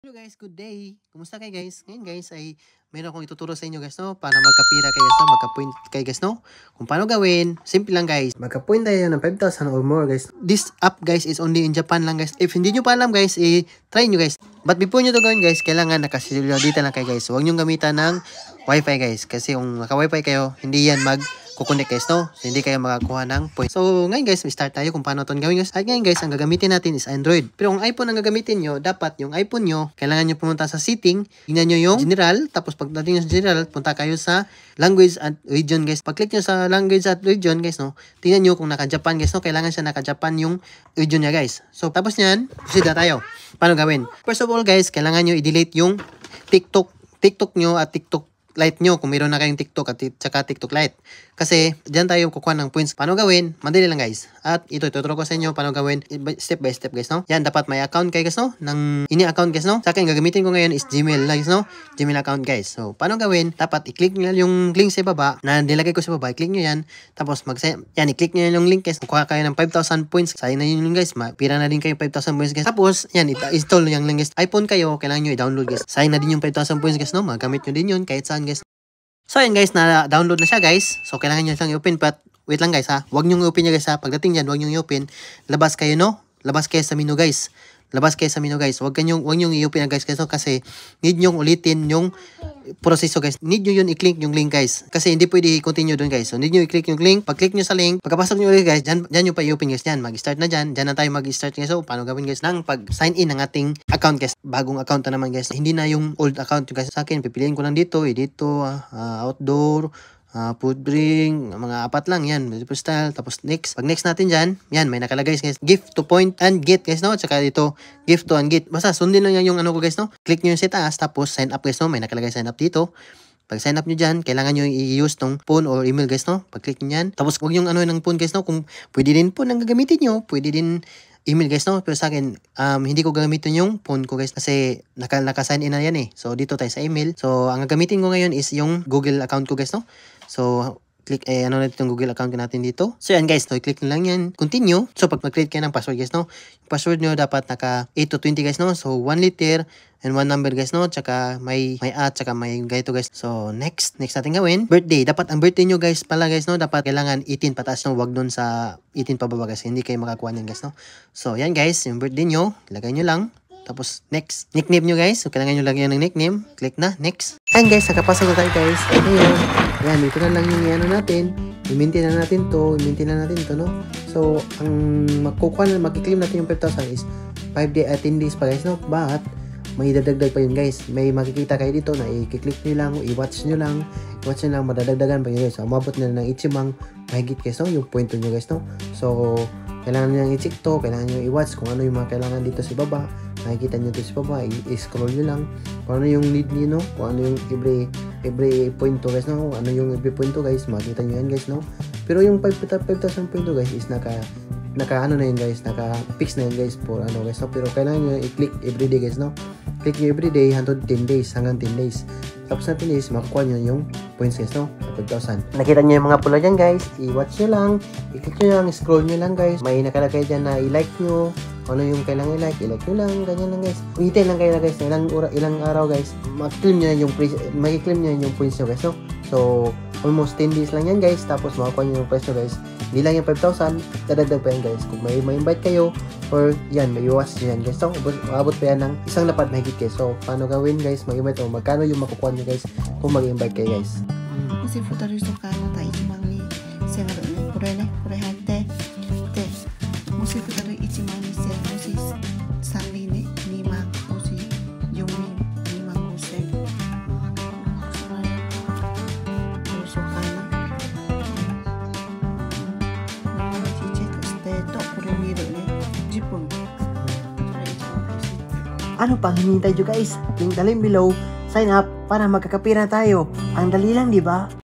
Hello guys, good day. Kumusta kayo guys? Ngayon guys ay meron akong ituturo sa inyo guys no para magkapira kayo guys no, magka-point kayo guys no. Kung paano gawin, simple lang guys. Magka-point tayo ng 5,000 or more guys. This app guys is only in Japan lang guys. If hindi nyo pa alam guys, try nyo guys. But before nyo to gawin guys, kailangan nakasilyo dito lang kayo guys. Huwag nyo gamitan ng wifi guys. Kasi kung naka-wifi kayo, hindi yan kukunik guys no. So, hindi kayo makakuha ng point. So ngayon guys, start tayo kung paano ito gawin guys. At ngayon guys, ang gagamitin natin is Android. Pero kung iPhone ang gagamitin nyo, dapat yung iPhone nyo, kailangan nyo pumunta sa setting, tingnan nyo yung general, tapos pagdating nyo sa general, punta kayo sa language at region guys. Pag-click nyo sa language at region guys no, tingnan nyo kung naka-Japan guys no, kailangan siya naka-Japan yung region niya guys. So tapos nyan, proceed na tayo. Paano gawin? First of all guys, kailangan nyo i-delete yung TikTok nyo at TikTok Lite nyo kung mayroon na kayong TikTok at saka TikTok Lite. Kasi dyan tayo kukuha ng points. Paano gawin? Madali lang guys. At ito, ituturo ko sa inyo paano gawin step by step guys no. Yan, dapat may account kayo guys no. Ng ini-account guys no. Sa akin, gagamitin ko ngayon is Gmail guys no. Gmail account guys. So, paano gawin? Dapat i-click nyo yung link sa baba na nilagay ko sa baba. I-click nyo yan. Tapos i-click nyo yung link guys. Kukuha kayo ng 5,000 points. Sayang na yun guys. Pira na din kayo 5,000 points guys. Tapos, yan, install yung link guys. iPhone kayo, kailangan nyo i-download guys. Sayang na din yung 5,000 points guys no. Magamit nyo din yun kahit saan guys. So yun guys, na-download na siya guys. So kailangan nyo lang i-open, but wait lang guys ha. Huwag nyo i-open nyo guys ha. Pagdating dyan, huwag nyo i-open. Labas kayo no. Labas kayo sa menu guys. Labas kayo sa menu guys. Huwag nyo i-open na guys kasi need nyo ulitin yung proseso guys. Need nyo yun i-click yung link guys. Kasi hindi pwede i-continue dun guys. So need nyo i-click yung link. Pag-click nyo sa link, pagkapasok nyo ulit guys, dyan nyo pa i-open guys. Dyan, mag-start na dyan. Dyan na tayo mag-start guys. So paano gawin guys ng pag-sign in ng ating account guys. Bagong account na naman guys. Hindi na yung old account guys sa akin. Pipiliin ko lang dito. Outdoor, food drink, mga apat lang yan, style, tapos next. Pag next natin dyan, yan, may nakalagay guys, gift to point and get guys no, tsaka dito, gift to and get, basta sundin lang yan yung ano ko guys no, click nyo yung sa taas, tapos sign up guys no, may nakalagay sign up dito. Pag sign up nyo dyan, kailangan nyo i-use tong phone or email guys no, pag click nyo yan, tapos huwag yung ano ng phone guys no, kung pwede din phone ang gagamitin nyo, pwede din email guys no, pero sa akin hindi ko gagamitin yung phone ko guys kasi naka-sign in na yan eh. So dito tayo sa email. So ang gagamitin ko ngayon is yung Google account ko guys no. So click ano natin yung Google account natin dito. So yan guys, no, i-click nyo lang yan, continue. So pag mag-create kayo ng password guys no, yung password nyo dapat naka 8 to 20 guys no. So 1 letter and 1 number guys no, tsaka may at, tsaka may ganito guys. So next natin gawin, birthday. Dapat ang birthday nyo guys pala guys no, dapat kailangan 18 pataas no, wag doon sa 18 pababa guys, hindi kayo makakuha niyan guys no. So yan guys, yung birthday nyo, ilagay nyo lang. Tapos next, nickname nyo guys. So kailangan nyo lagyan ng nickname. Click na, next. And guys, nakapasok na tayo guys. Ngayon, yan, dito na lang yung ano natin. I-maintain na natin to no. So, ang makiklaim natin yung 5,000 is 10 days pa guys no. But, may dadagdag pa yun guys. May makikita kayo dito na i-click nyo lang, i-watch nyo lang, madadagdagan pa yun guys. So, umabot na ng itchimang mahigit guys no, yung point nyo guys no. So, kailangan nyo i-check to, kailangan nyo i-watch kung ano yung mga kailangan dito sa baba. Nakikita nyo dito sa baba, i-scroll nyo lang kung ano yung need nyo no, kung ano yung every point to guys no, kung ano yung every point to guys, makikita nyo yan guys no. Pero yung 5,000 point to guys is naka ano na yun guys, naka-fix na yun guys for ano guys no. Pero kailangan nyo i-click everyday guys no. Click nyo everyday hanggang 10 days. Tapos na 10 days, makukuha nyo yung points guys no, 5,000. Nakita nyo yung mga pula dyan guys, i-watch nyo lang, i-click nyo lang, scroll nyo lang guys. May nakalagay dyan na i-like nyo, ano yung kailangan i-like nyo lang, ganyan lang guys. Hintay lang kayo na guys, ilang araw guys, makiklim nyo yung points nyo guys no. So, almost 10 days lang yan guys, tapos makakuha nyo yung price nyo guys. Hindi lang yung 5,000, dadagdag pa yan guys. Kung may invite kayo, or yan, may iwas nyo yan guys. So, abot pa yan ng isang lapad mahigit guys. So, paano gawin guys, mag-invite o magkano yung makukuha nyo guys kung mag-invite kayo guys. もし2人とかまた1万にせがるね、これ入ってでもし2人1万にせもし3人ね2万もし4人2万5千それどうしようかな毎日チェックしてとこれ見るね10分それ一番大事 Ano pang hinihintay nyo guys? Link the link below, sign up para magkakapira tayo. Ang dali lang di ba?